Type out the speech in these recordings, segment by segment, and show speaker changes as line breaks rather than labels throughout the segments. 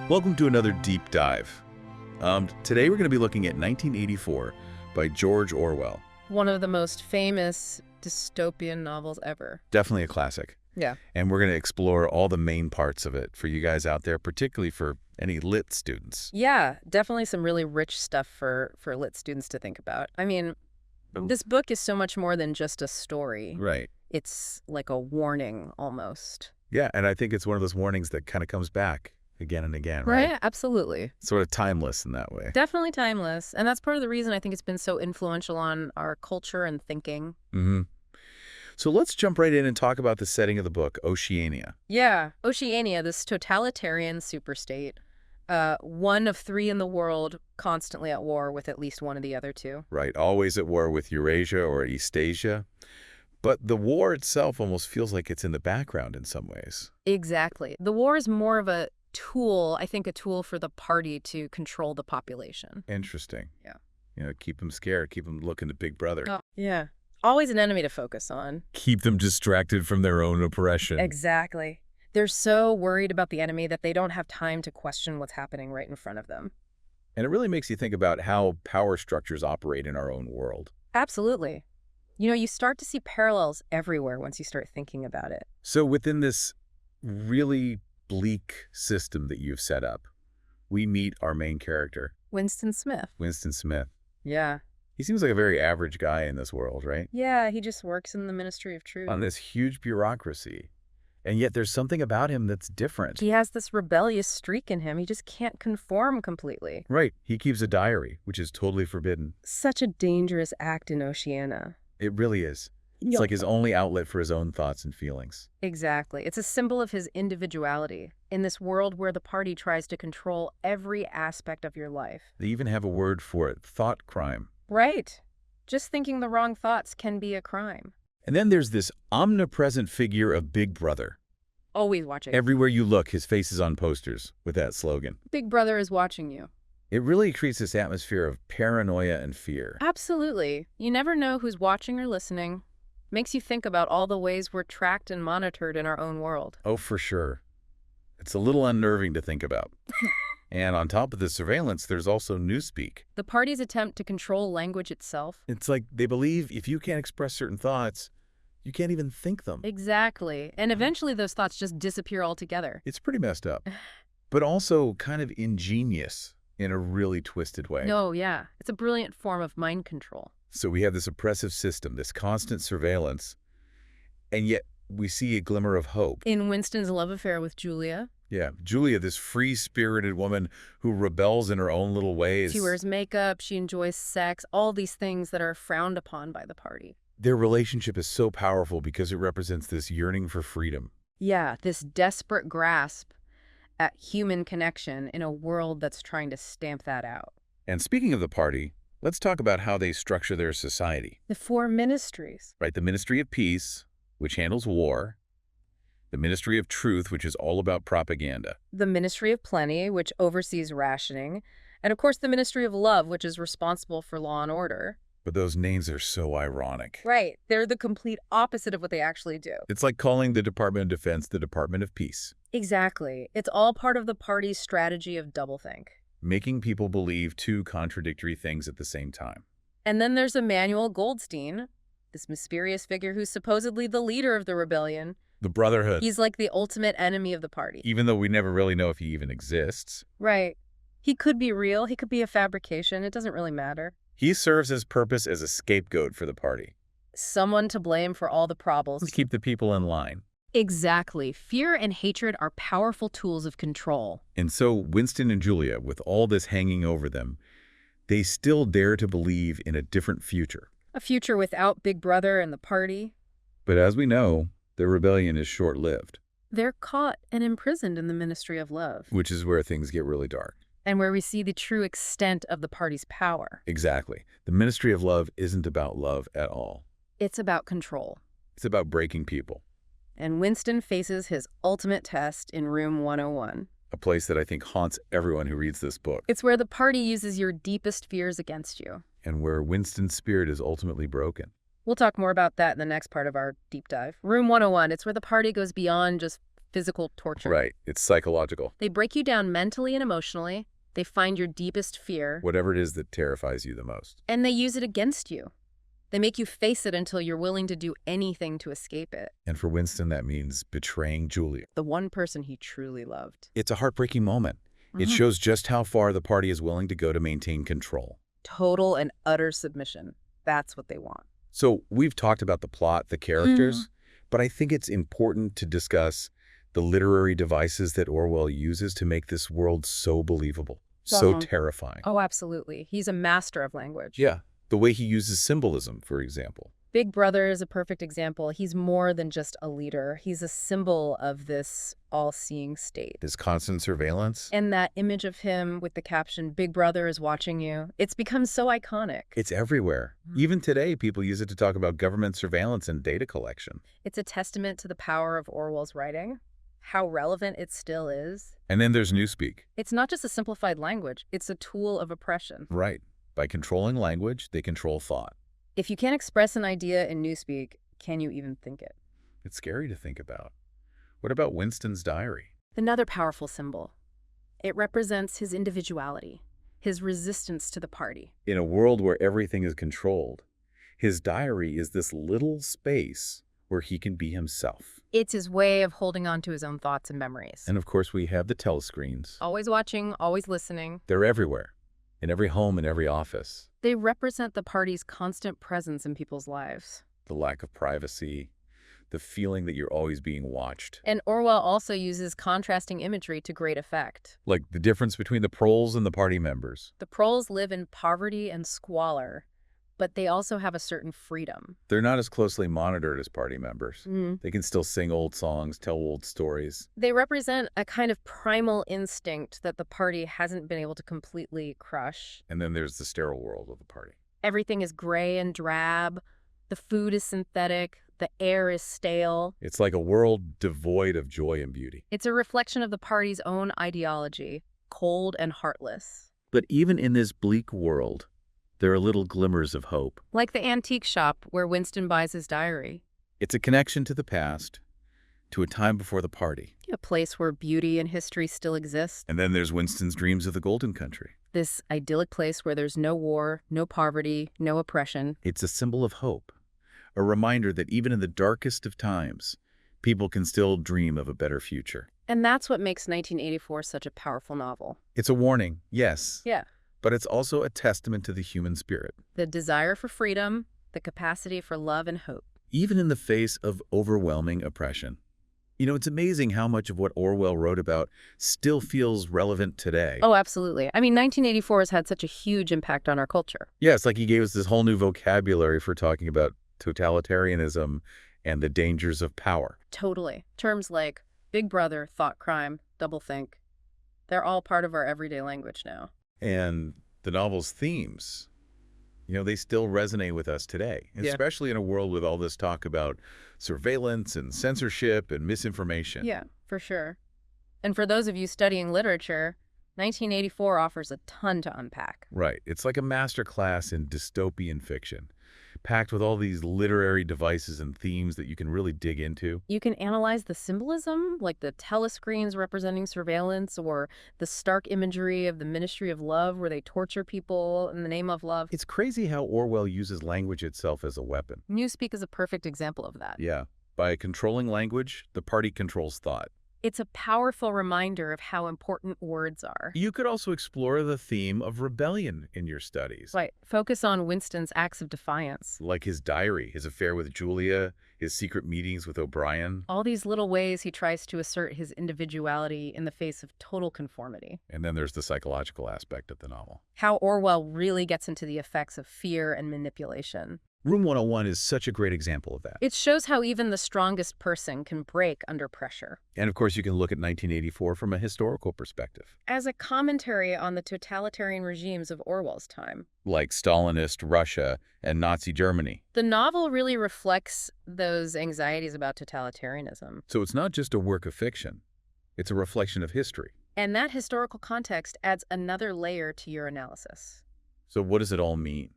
Welcome to another deep dive. Today we're going to be looking at 1984 by George Orwell.
One of the most famous dystopian novels ever.
Definitely a classic.
Yeah.
And we're going to explore all the main parts of it for you guys out there, particularly for any lit students.
Yeah, definitely some really rich stuff for lit students to think about. I mean, this book is so much more than just a story.
Right.
It's like a warning almost.
Yeah, and I think it's one of those warnings that kind of comes back again and again, right?
Right, absolutely.
Sort of timeless in that way.
Definitely timeless. And that's part of the reason I think it's been so influential on our culture and thinking.
Mm-hmm. So let's jump right in and talk about the setting of the book, Oceania.
Yeah, Oceania, this totalitarian superstate. One of three in the world, constantly at war with at least one of the other two.
Right, always at war with Eurasia or Eastasia. But the war itself almost feels like it's in the background in some ways.
Exactly. The war is more of a tool, I think a tool for the party to control the population.
Interesting.
Yeah.
You know, keep them scared, keep them looking to Big Brother.
Oh, yeah. Always an enemy to focus on.
Keep them distracted from their own oppression.
Exactly. They're so worried about the enemy that they don't have time to question what's happening right in front of them.
And it really makes you think about how power structures operate in our own world.
Absolutely. You know, you start to see parallels everywhere once you start thinking about it.
So within this really bleak system that you've set up, we meet our main character.
Winston Smith.
Winston Smith.
Yeah.
He seems like a very average guy in this world, right?
Yeah, he just works in the Ministry of Truth.
On this huge bureaucracy. And yet there's something about him that's different.
He has this rebellious streak in him. He just can't conform completely.
Right. He keeps a diary, which is totally forbidden.
Such a dangerous act in Oceania.
It really is. It's like his only outlet for his own thoughts and feelings.
Exactly. It's a symbol of his individuality in this world where the party tries to control every aspect of your life.
They even have a word for it, thought crime.
Right. Just thinking the wrong thoughts can be a crime.
And then there's this omnipresent figure of Big Brother.
Always watching.
Everywhere you look, his face is on posters with that slogan.
Big Brother is watching you.
It really creates this atmosphere of paranoia and fear.
Absolutely. You never know who's watching or listening. Makes you think about all the ways we're tracked and monitored in our own world.
Oh, for sure. It's a little unnerving to think about. And on top of the surveillance, there's also newspeak.
The party's attempt to control language itself.
It's like they believe if you can't express certain thoughts, you can't even think them.
Exactly. And eventually those thoughts just disappear altogether.
It's pretty messed up, but also kind of ingenious in a really twisted way.
No, yeah. It's a brilliant form of mind control.
So we have this oppressive system, this constant surveillance, and yet we see a glimmer of hope.
In Winston's love affair with Julia.
Yeah, Julia, this free-spirited woman who rebels in her own little ways.
She wears makeup, she enjoys sex, all these things that are frowned upon by the party.
Their relationship is so powerful because it represents this yearning for freedom.
Yeah, this desperate grasp at human connection in a world that's trying to stamp that out.
And speaking of the party, let's talk about how they structure their society.
The four ministries.
Right, the Ministry of Peace, which handles war. The Ministry of Truth, which is all about propaganda.
The Ministry of Plenty, which oversees rationing. And of course, the Ministry of Love, which is responsible for law and order.
But those names are so ironic.
Right. They're the complete opposite of what they actually do.
It's like calling the Department of Defense the Department of Peace.
Exactly. It's all part of the party's strategy of doublethink.
Making people believe two contradictory things at the same time.
And then there's Emmanuel Goldstein, this mysterious figure who's supposedly the leader of the rebellion.
The Brotherhood.
He's like the ultimate enemy of the party.
Even though we never really know if he even exists.
Right. He could be real. He could be a fabrication. It doesn't really matter.
He serves his purpose as a scapegoat for the party.
Someone to blame for all the problems.
To keep the people in line.
Exactly. Fear and hatred are powerful tools of control.
And so Winston and Julia, with all this hanging over them, they still dare to believe in a different future.
A future without Big Brother and the party.
But as we know, the rebellion is short-lived.
They're caught and imprisoned in the Ministry of Love.
Which is where things get really dark.
And where we see the true extent of the party's power.
Exactly. The Ministry of Love isn't about love at all.
It's about control.
It's about breaking people.
And Winston faces his ultimate test in Room 101.
A place that I think haunts everyone who reads this book.
It's where the party uses your deepest fears against you.
And where Winston's spirit is ultimately broken.
We'll talk more about that in the next part of our deep dive. Room 101, it's where the party goes beyond just physical torture.
Right. It's psychological.
They break you down mentally and emotionally. They find your deepest fear.
Whatever it is that terrifies you the most.
And they use it against you. They make you face it until you're willing to do anything to escape it.
And for Winston, that means betraying Julia.
The one person he truly loved.
It's a heartbreaking moment. It shows just how far the party is willing to go to maintain control.
Total and utter submission. That's what they want.
So we've talked about the plot, the characters, but I think it's important to discuss the literary devices that Orwell uses to make this world so believable, so terrifying.
Oh, absolutely. He's a master of language.
Yeah, the way he uses symbolism, for example.
Big Brother is a perfect example. He's more than just a leader. He's a symbol of this all-seeing state.
His constant surveillance.
And that image of him with the caption, Big Brother is watching you, it's become so iconic.
It's everywhere. Even today, people use it to talk about government surveillance and data collection.
It's a testament to the power of Orwell's writing, how relevant it still is.
And then there's Newspeak.
It's not just a simplified language. It's a tool of oppression.
Right. By controlling language, they control thought.
If you can't express an idea in Newspeak, can you even think it?
It's scary to think about. What about Winston's diary?
Another powerful symbol. It represents his individuality, his resistance to the party.
In a world where everything is controlled, his diary is this little space where he can be himself.
It's his way of holding on to his own thoughts and memories.
And of course, we have the telescreens.
Always watching, always listening.
They're everywhere, in every home, in every office.
They represent the party's constant presence in people's lives.
The lack of privacy, the feeling that you're always being watched.
And Orwell also uses contrasting imagery to great effect.
Like the difference between the proles and the party members.
The proles live in poverty and squalor, but they also have a certain freedom.
They're not as closely monitored as party members. They can still sing old songs, tell old stories.
They represent a kind of primal instinct that the party hasn't been able to completely crush.
And then there's the sterile world of the party.
Everything is gray and drab. The food is synthetic. The air is stale.
It's like a world devoid of joy and beauty.
It's a reflection of the party's own ideology, cold and heartless.
But even in this bleak world, there are little glimmers of hope.
Like the antique shop where Winston buys his diary.
It's a connection to the past, to a time before the party.
A place where beauty and history still exist.
And then there's Winston's dreams of the Golden Country.
This idyllic place where there's no war, no poverty, no oppression.
It's a symbol of hope, a reminder that even in the darkest of times, people can still dream of a better future.
And that's what makes 1984 such a powerful novel.
It's a warning, yes.
Yeah.
But it's also a testament to the human spirit.
The desire for freedom, the capacity for love and hope.
Even in the face of overwhelming oppression. You know, it's amazing how much of what Orwell wrote about still feels relevant today.
Oh, absolutely. I mean, 1984 has had such a huge impact on our culture.
Yeah, it's like he gave us this whole new vocabulary for talking about totalitarianism and the dangers of power.
Totally. Terms like Big Brother, thought crime, doublethink. They're all part of our everyday language now.
And the novel's themes, you know, they still resonate with us today, especially in a world with all this talk about surveillance and censorship and misinformation.
Yeah, for sure. And for those of you studying literature, 1984 offers a ton to unpack.
Right. It's like a masterclass in dystopian fiction, packed with all these literary devices and themes that you can really dig into.
You can analyze the symbolism, like the telescreens representing surveillance, or the stark imagery of the Ministry of Love where they torture people in the name of love.
It's crazy how Orwell uses language itself as a weapon.
Newspeak is a perfect example of that.
Yeah. By controlling language, the party controls thought.
It's a powerful reminder of how important words are.
You could also explore the theme of rebellion in your studies.
Right. Focus on Winston's acts of defiance.
Like his diary, his affair with Julia, his secret meetings with O'Brien.
All these little ways he tries to assert his individuality in the face of total conformity.
And then there's the psychological aspect of the novel.
How Orwell really gets into the effects of fear and manipulation.
Room 101 is such a great example of that.
It shows how even the strongest person can break under pressure.
And of course, you can look at 1984 from a historical perspective.
As a commentary on the totalitarian regimes of Orwell's time.
Like Stalinist Russia and Nazi Germany.
The novel really reflects those anxieties about totalitarianism.
So it's not just a work of fiction. It's a reflection of history.
And that historical context adds another layer to your analysis.
So what does it all mean?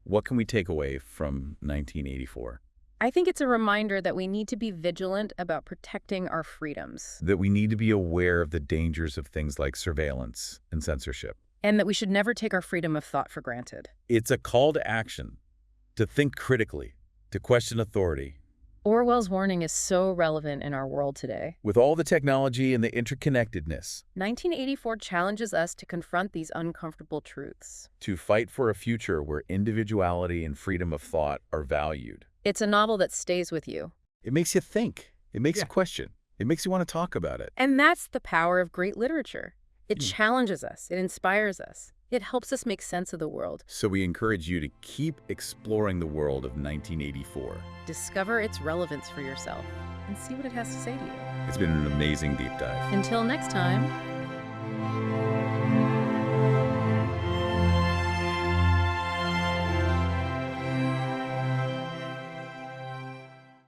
What can we take away from 1984?
I think it's a reminder that we need to be vigilant about protecting our freedoms,
That we need to be aware of the dangers of things like surveillance and censorship.
and that we should never take our freedom of thought for granted.
It's a call to action, to think critically, to question authority.
Orwell's warning is so relevant in our world today.
With all the technology and the interconnectedness,
1984 challenges us to confront these uncomfortable truths.
to fight for a future where individuality and freedom of thought are valued.
It's a novel that stays with you.
It makes you think. It makes you question. It makes you want to talk about it.
And that's the power of great literature. It challenges us. It inspires us. It helps us make sense of the world.
So we encourage you to keep exploring the world of 1984.
Discover its relevance for yourself and see what it has to say to you.
It's been an amazing deep dive.
Until next time.